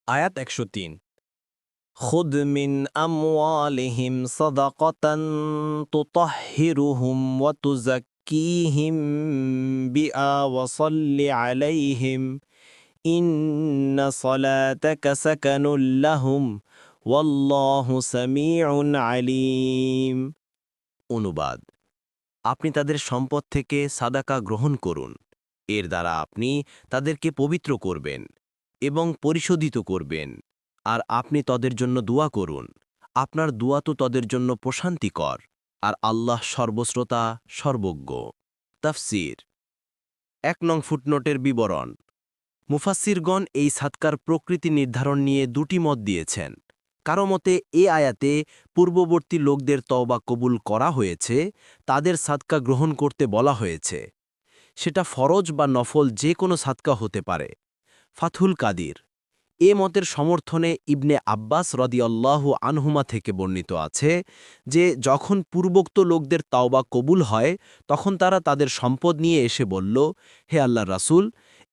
আয়াত 103 খুদ মিন আমওয়ালিহিম সাদাকাতান তুতাহহিরুহুম ওয়া তুযাক্কিহিম বিহা ওয়া সাল্লি আলাইহিম ইন্না সালাতাকা সাকানুল লাহুম ওয়াল্লাহু সামিউন আলীম। অনুবাদ: আপনি তাদের সম্পদ থেকে সাদাকা গ্রহণ করুন। এর দ্বারা আপনি তাদেরকে পবিত্র করবেন এবং পরিশোধিত করবেন, আর আপনি তাদের জন্য দোয়া করুন। আপনার দোয়া তো তাদের জন্য প্রশান্তিকর, আর আল্লাহ সর্বশ্রোতা সর্বজ্ঞ। তাফসীর 1 নং ফুটনোটের বিবরণ। মুফাসসিরগণ এই সাদকার প্রকৃতি নির্ধারণ নিয়ে দুটি মত দিয়েছেন। কারো মতে এ আয়াতে পূর্ববর্তী লোকদের তওবা কবুল করা হয়েছে, তাদের সাদকা গ্রহণ করতে বলা হয়েছে। সেটা ফরজ বা নফল যে কোনো সাদকা হতে পারে। ফাথুল কাদির এ মতের সমর্থনে ইবনে আব্বাস রাদিয়াল্লাহু আনহুমা থেকে বর্ণিত আছে যে যখন পূর্বোক্ত লোকদের তাওবা কবুল হয় তখন তারা তাদের সম্পদ নিয়ে এসে বলল, হে আল্লাহর রাসূল,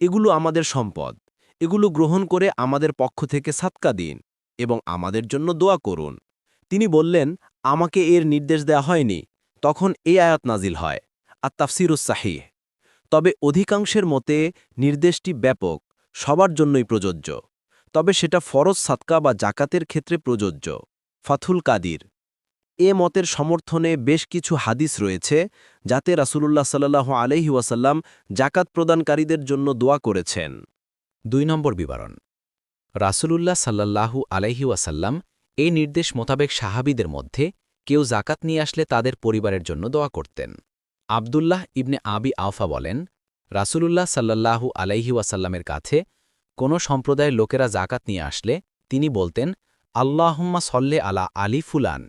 এগুলো আমাদের সম্পদ, এগুলো গ্রহণ করে আমাদের পক্ষ থেকে সাদকা দিন এবং আমাদের জন্য দোয়া করুন। তিনি বললেন, আমাকে এর নির্দেশ দেওয়া হয়নি। তখন এই আয়াত নাজিল হয়, আত-তাফসীরুস সাহিহ। তবে অধিকাংশের মতে নির্দেশটি ব্যাপক, সবার জন্যই প্রযোজ্য। তবে সেটা ফরজ সাদকা বা জাকাতের ক্ষেত্রে প্রযোজ্য। ফাথুল কাদির এ মতের সমর্থনে বেশ কিছু হাদিস রয়েছে যাতে রাসূলুল্লাহ সাল্লাল্লাহু আলাইহি ওয়াসাল্লাম জাকাত প্রদানকারীদের জন্য দোয়া করেছেন। 2 নম্বর বিবরণ। রাসূলুল্লাহ সাল্লাল্লাহু আলাইহি ওয়াসাল্লাম এই নির্দেশ মোতাবেক সাহাবীদের মধ্যে কেউ জাকাত নিয়ে আসলে তাদের পরিবারের জন্য দোয়া করতেন। আবদুল্লাহ ইবনে আবি আওফা বলেন, রাসূলুল্লাহ সাল্লাল্লাহু আলাইহি ওয়াসাল্লামের কাছে কোনো সম্প্রদায়ের লোকেরা জাকাত নিয়ে আসলে তিনি বলতেন, আল্লাহুম্মা সল্লে আলা আলী ফুলান,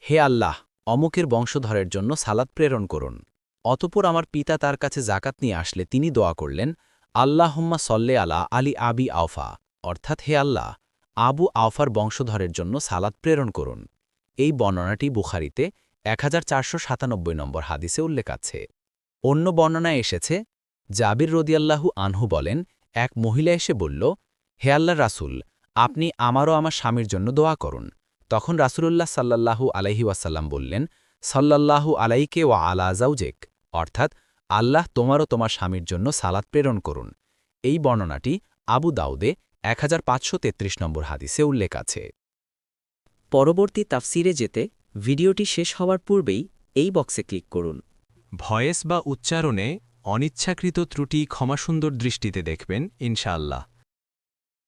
হে আল্লাহ, অমুকের বংশধরের জন্য সালাত প্রেরণ করুন। অতঃপর আমার পিতা তার কাছে জাকাত নিয়ে আসলে তিনি দোয়া করলেন, আল্লাহুম্মা সল্লে আলা আলী আবি আওফা, অর্থাৎ হে আল্লাহ, আবু আওফার বংশধরের জন্য সালাত প্রেরণ করুন। এই বর্ণনাটি বুখারীতে 1497 নম্বর হাদিসে উল্লেখ আছে। অন্য বর্ণনায় এসেছে, জাবির রদিয়াল্লাহু আনহু বলেন, এক মহিলা এসে বলল, হে আল্লাহর রাসূল, আপনি আমারও আমার স্বামীর জন্য দোয়া করুন। তখন রাসূলুল্লাহ সাল্লাল্লাহু আলাইহি ওয়াসাল্লাম বললেন, সাল্লাল্লাহু আলাইকে ওয়া আলা যাওজেক, অর্থাৎ আল্লাহ তোমারও তোমার স্বামীর জন্য সালাত প্রেরণ করুন। এই বর্ণনাটি আবু দাউদে 1533 নম্বর হাদিসে উল্লেখ আছে। পরবর্তী তাফসিরে যেতে ভিডিওটি শেষ হওয়ার পূর্বেই এই বক্সে ক্লিক করুন। ভয়েস বা উচ্চারণে অনিচ্ছাকৃত ত্রুটি ক্ষমাসুন্দর দৃষ্টিতে দেখবেন ইনশাআল্লাহ।